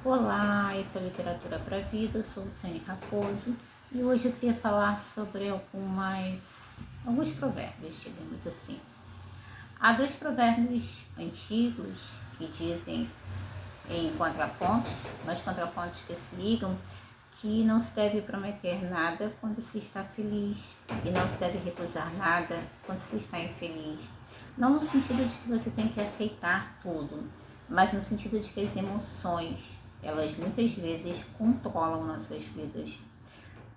Olá, esse é o Literatura para a Vida, eu sou Luciane Raposo e hoje eu queria falar sobre alguns provérbios, digamos assim. Há dois provérbios antigos que dizem em contrapontos, mas contrapontos que se ligam, que não se deve prometer nada quando se está feliz e não se deve recusar nada quando se está infeliz. Não no sentido de que você tem que aceitar tudo, mas no sentido de que as emoções, elas muitas vezes controlam nossas vidas.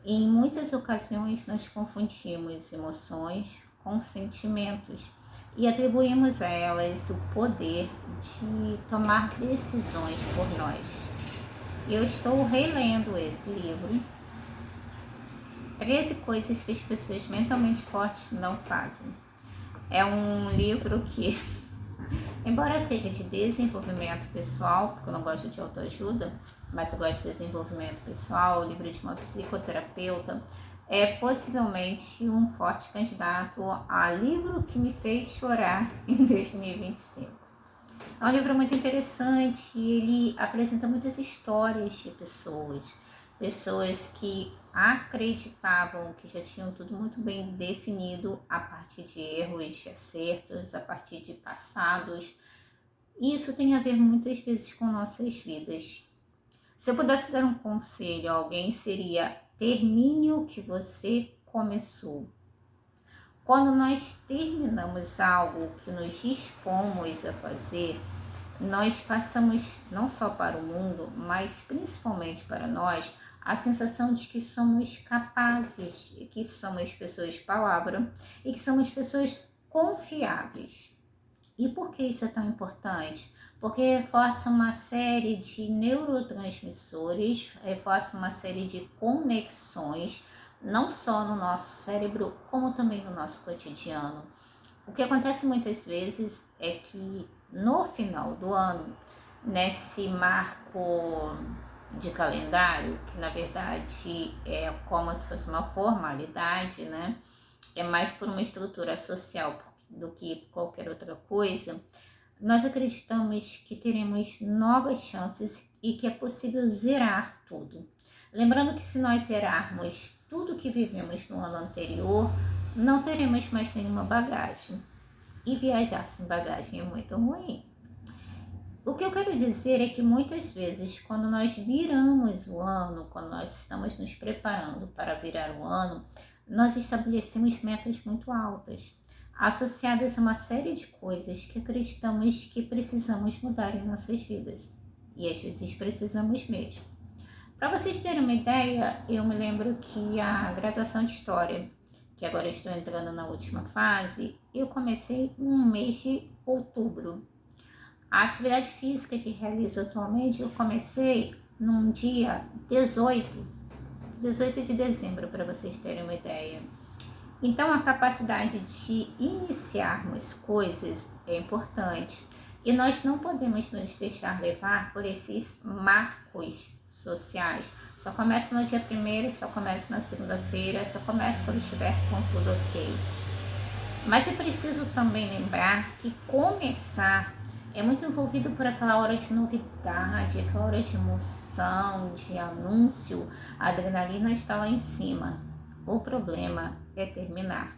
E em muitas ocasiões nós confundimos emoções com sentimentos e atribuímos a elas o poder de tomar decisões por nós. Eu estou relendo esse livro, 13 coisas que as pessoas mentalmente fortes não fazem. É um livro que, embora seja de desenvolvimento pessoal, porque eu não gosto de autoajuda, mas eu gosto de desenvolvimento pessoal, o livro de uma psicoterapeuta, é possivelmente um forte candidato a livro que me fez chorar em 2025. É um livro muito interessante e ele apresenta muitas histórias de pessoas que acreditavam que já tinham tudo muito bem definido a partir de erros, de acertos, a partir de passados. E isso tem a ver muitas vezes com nossas vidas. Se eu pudesse dar um conselho a alguém, seria: termine o que você começou. Quando nós terminamos algo que nos dispomos a fazer, nós passamos não só para o mundo, mas principalmente para nós, a sensação de que somos capazes, que somos pessoas de palavra e que somos pessoas confiáveis. E por que isso é tão importante? Porque reforça uma série de neurotransmissores, reforça uma série de conexões, não só no nosso cérebro, como também no nosso cotidiano. O que acontece muitas vezes é que no final do ano, nesse marco de calendário, que na verdade é como se fosse uma formalidade, né? É mais por uma estrutura social do que qualquer outra coisa, nós acreditamos que teremos novas chances e que é possível zerar tudo. Lembrando que se nós zerarmos tudo que vivemos no ano anterior, não teremos mais nenhuma bagagem. E viajar sem bagagem é muito ruim. O que eu quero dizer é que muitas vezes, quando nós viramos o ano, quando nós estamos nos preparando para virar o ano, nós estabelecemos metas muito altas, associadas a uma série de coisas que acreditamos que precisamos mudar em nossas vidas. E às vezes precisamos mesmo. Para vocês terem uma ideia, eu me lembro que a graduação de História, que agora estou entrando na última fase, eu comecei no mês de outubro. A atividade física que realizo atualmente, eu comecei num dia 18 de dezembro, para vocês terem uma ideia. Então, a capacidade de iniciarmos coisas é importante e nós não podemos nos deixar levar por esses marcos sociais. Só começa no dia 1º, só começa na segunda-feira, só começa quando estiver com tudo ok. Mas é preciso também lembrar que começar é muito envolvido por aquela hora de novidade, aquela hora de emoção, de anúncio. A adrenalina está lá em cima. O problema é terminar.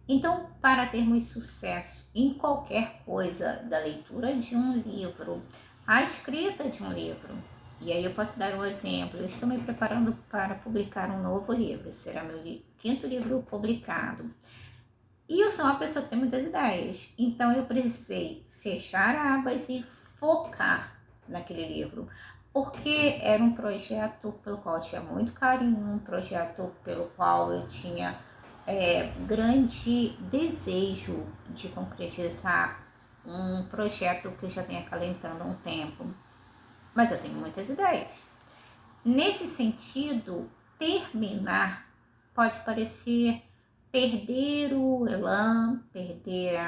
Então, para termos sucesso em qualquer coisa, da leitura de um livro, à escrita de um livro, e aí eu posso dar um exemplo: eu estou me preparando para publicar um novo livro, será meu 5º livro publicado. E eu sou uma pessoa que tem muitas ideias, então eu precisei fechar abas e focar naquele livro, porque era um projeto pelo qual eu tinha muito carinho, um projeto pelo qual eu tinha grande desejo de concretizar, um projeto que eu já venho acalentando há um tempo, mas eu tenho muitas ideias. Nesse sentido, terminar pode parecer perder o elan, perder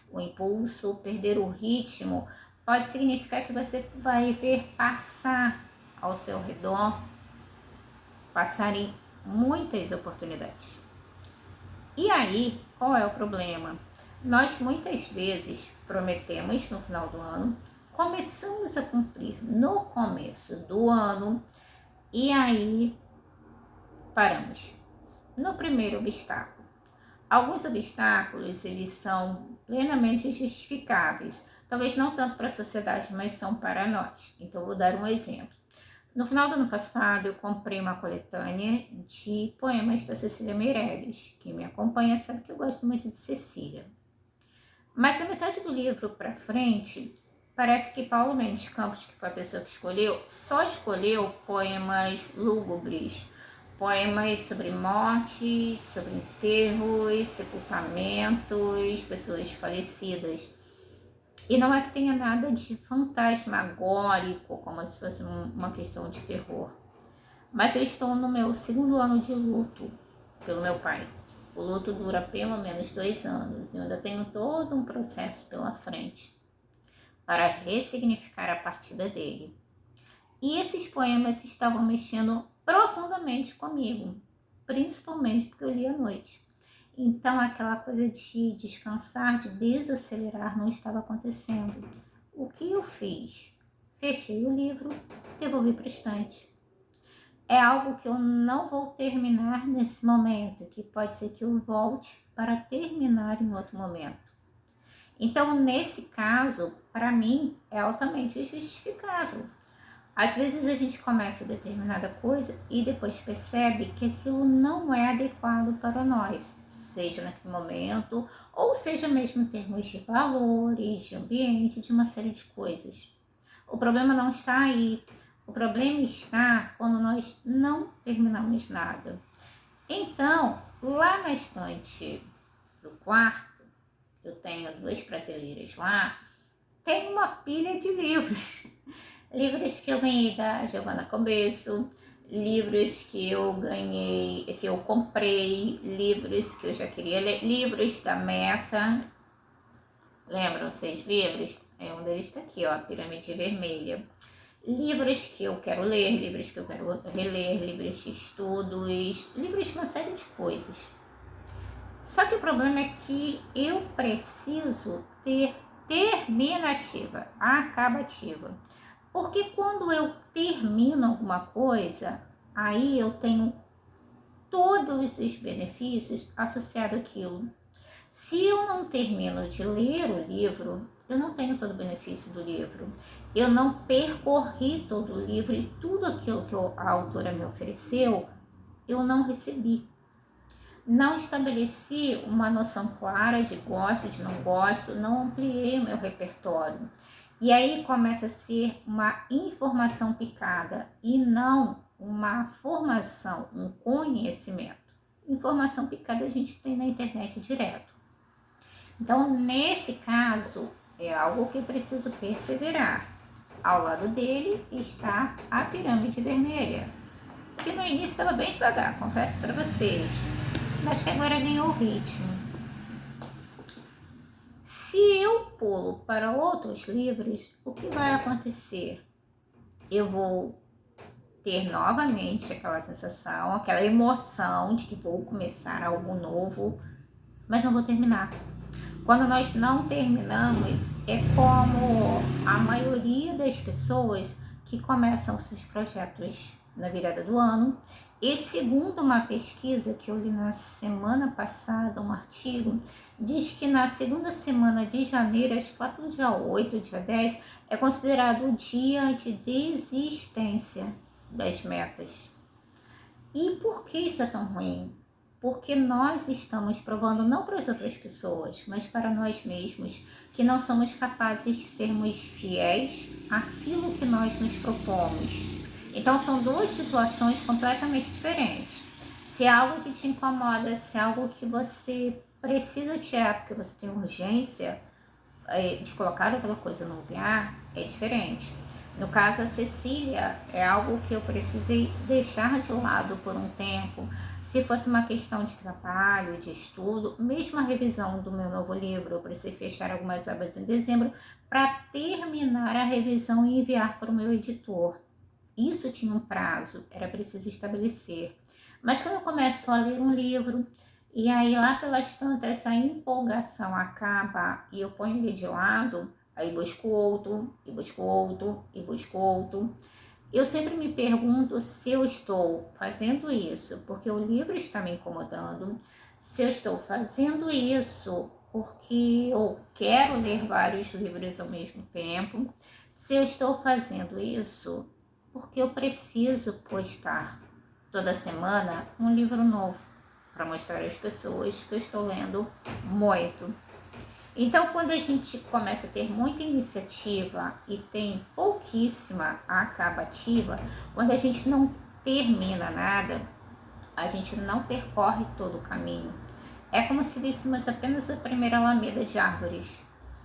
o impulso, perder o ritmo. Pode significar que você vai ver passar ao seu redor, passarem muitas oportunidades. E aí, qual é o problema? Nós muitas vezes prometemos no final do ano começamos a cumprir no começo do ano e aí paramos no primeiro obstáculo. Alguns obstáculos, eles são plenamente justificáveis, talvez não tanto para a sociedade, mas são para nós. Então, vou dar um exemplo. No final do ano passado, eu comprei uma coletânea de poemas da Cecília Meirelles. Quem me acompanha sabe que eu gosto muito de Cecília. Mas da metade do livro para frente, parece que Paulo Mendes Campos, que foi a pessoa que escolheu, só escolheu poemas lúgubres, poemas sobre mortes, sobre enterros, sepultamentos, pessoas falecidas. E não é que tenha nada de fantasmagórico, como se fosse uma questão de terror. Mas eu estou no meu segundo ano de luto pelo meu pai. O luto dura pelo menos 2 anos e eu ainda tenho todo um processo pela frente para ressignificar a partida dele. E esses poemas estavam mexendo profundamente comigo, principalmente porque eu li à noite. Então aquela coisa de descansar, de desacelerar não estava acontecendo. O que eu fiz? Fechei o livro, devolvi para a estante. É algo que eu não vou terminar nesse momento, que pode ser que eu volte para terminar em outro momento. Então, nesse caso, para mim, é altamente justificável. Às vezes a gente começa determinada coisa e depois percebe que aquilo não é adequado para nós, seja naquele momento, ou seja mesmo em termos de valores, de ambiente, de uma série de coisas. O problema não está aí. O problema está quando nós não terminamos nada. Então, lá na estante do quarto, eu tenho 2 prateleiras lá, tem uma pilha de livros. Livros que eu ganhei da Giovana Começo, livros que eu ganhei, que eu comprei, livros que eu já queria ler, livros da Meta. Lembram vocês livros? Um deles está aqui, ó, a Pirâmide Vermelha. Livros que eu quero ler, livros que eu quero reler, livros de estudos, livros de uma série de coisas. Só que o problema é que eu preciso ter terminativa, acabativa. Porque quando eu termino alguma coisa, aí eu tenho todos os benefícios associados àquilo. Se eu não termino de ler o livro, eu não tenho todo o benefício do livro. Eu não percorri todo o livro e tudo aquilo que a autora me ofereceu, eu não recebi. Não estabeleci uma noção clara de gosto, de não gosto, não ampliei o meu repertório. E aí começa a ser uma informação picada e não uma formação, um conhecimento. Informação picada a gente tem na internet direto. Então, nesse caso, é algo que eu preciso perseverar. Ao lado dele está a Pirâmide Vermelha, que no início estava bem devagar, confesso para vocês, mas que agora ganhou ritmo. Se eu pulo para outros livros, o que vai acontecer? Eu vou ter novamente aquela sensação, aquela emoção de que vou começar algo novo, mas não vou terminar. Quando nós não terminamos, é como a maioria das pessoas que começam seus projetos na virada do ano. E segundo uma pesquisa que eu li na semana passada, um artigo, diz que na segunda semana de janeiro, acho que lá pelo dia 8, dia 10, é considerado o dia de desistência das metas. E por que isso é tão ruim? Porque nós estamos provando não para as outras pessoas, mas para nós mesmos, que não somos capazes de sermos fiéis àquilo que nós nos propomos. Então são 2 situações completamente diferentes. Se é algo que te incomoda, se é algo que você precisa tirar porque você tem urgência de colocar outra coisa no lugar, é diferente. No caso, a Cecília é algo que eu precisei deixar de lado por um tempo. Se fosse uma questão de trabalho, de estudo, mesmo a revisão do meu novo livro, eu precisei fechar algumas abas em dezembro para terminar a revisão e enviar para o meu editor. Isso tinha um prazo, era preciso estabelecer. Mas quando eu começo a ler um livro, e aí lá pelas tantas essa empolgação acaba e eu ponho ele de lado, Aí busco outro, e busco outro, e busco outro. Eu sempre me pergunto se eu estou fazendo isso porque o livro está me incomodando, se eu estou fazendo isso porque eu quero ler vários livros ao mesmo tempo, se eu estou fazendo isso porque eu preciso postar toda semana um livro novo para mostrar às pessoas que eu estou lendo muito. Então, quando a gente começa a ter muita iniciativa e tem pouquíssima acabativa, quando a gente não termina nada, a gente não percorre todo o caminho. É como se víssemos apenas a primeira alameda de árvores.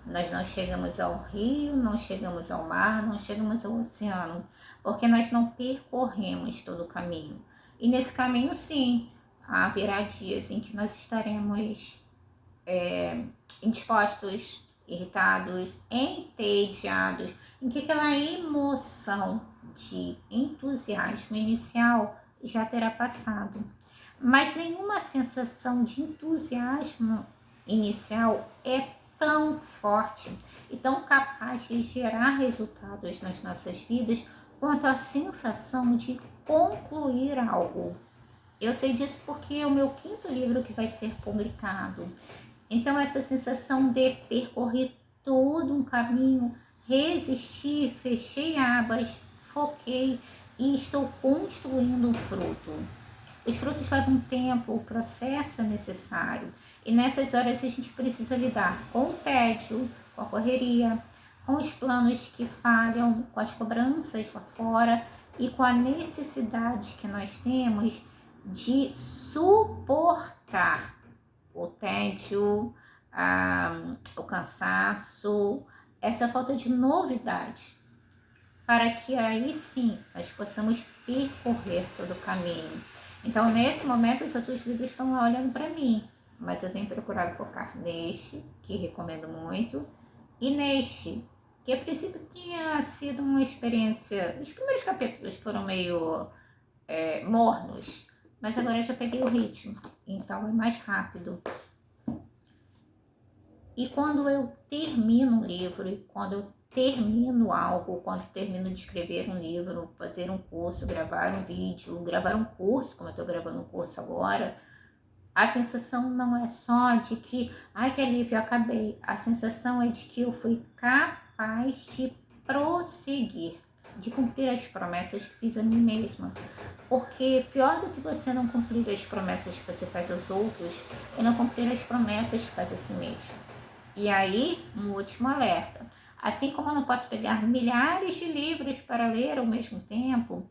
Nós não chegamos ao rio, não chegamos ao mar, não chegamos ao oceano, porque nós não percorremos todo o caminho. E nesse caminho, sim, haverá dias em que nós estaremos indispostos, irritados, entediados, em que aquela emoção de entusiasmo inicial já terá passado. Mas nenhuma sensação de entusiasmo inicial é tão forte e tão capaz de gerar resultados nas nossas vidas quanto a sensação de concluir algo. Eu sei disso porque é o meu quinto livro que vai ser publicado. Então, essa sensação de percorrer todo um caminho, resistir, fechei abas, foquei e estou construindo um fruto. Os frutos levam tempo, o processo é necessário. E nessas horas a gente precisa lidar com o tédio, com a correria, com os planos que falham, com as cobranças lá fora e com a necessidade que nós temos de suportar o tédio, o cansaço, essa falta de novidade, para que aí sim nós possamos percorrer todo o caminho. Então, nesse momento, os outros livros estão lá olhando para mim, mas eu tenho procurado focar neste, que recomendo muito, e neste, que a princípio tinha sido uma experiência. Os primeiros capítulos foram meio mornos, mas agora eu já peguei o ritmo, então é mais rápido. E quando eu termino um livro, e quando eu termino algo, quando termino de escrever um livro, fazer um curso, gravar um vídeo, gravar um curso, como eu estou gravando um curso agora, a sensação não é só de que, ai que alívio, eu acabei. A sensação é de que eu fui capaz de prosseguir, de cumprir as promessas que fiz a mim mesma. Porque pior do que você não cumprir as promessas que você faz aos outros, é não cumprir as promessas que faz a si mesmo. E aí, um último alerta. Assim como eu não posso pegar milhares de livros para ler ao mesmo tempo,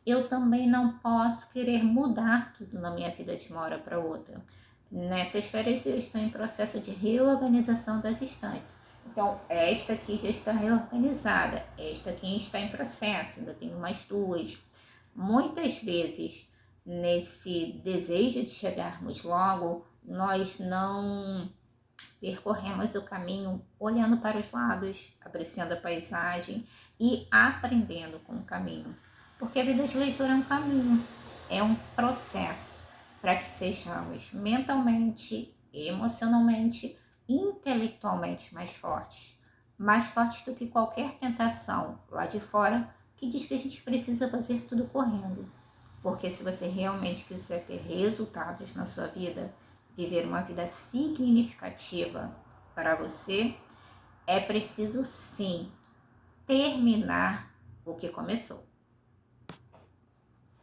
eu também não posso querer mudar tudo na minha vida de uma hora para outra. Nessas férias eu estou em processo de reorganização das estantes. Então, esta aqui já está reorganizada, esta aqui está em processo, ainda tenho mais duas. Muitas vezes, nesse desejo de chegarmos logo, nós não percorremos o caminho olhando para os lados, apreciando a paisagem e aprendendo com o caminho. Porque a vida de leitura é um caminho, é um processo para que sejamos mentalmente, emocionalmente, intelectualmente mais fortes do que qualquer tentação lá de fora que diz que a gente precisa fazer tudo correndo. Porque se você realmente quiser ter resultados na sua vida, viver uma vida significativa para você, é preciso sim terminar o que começou.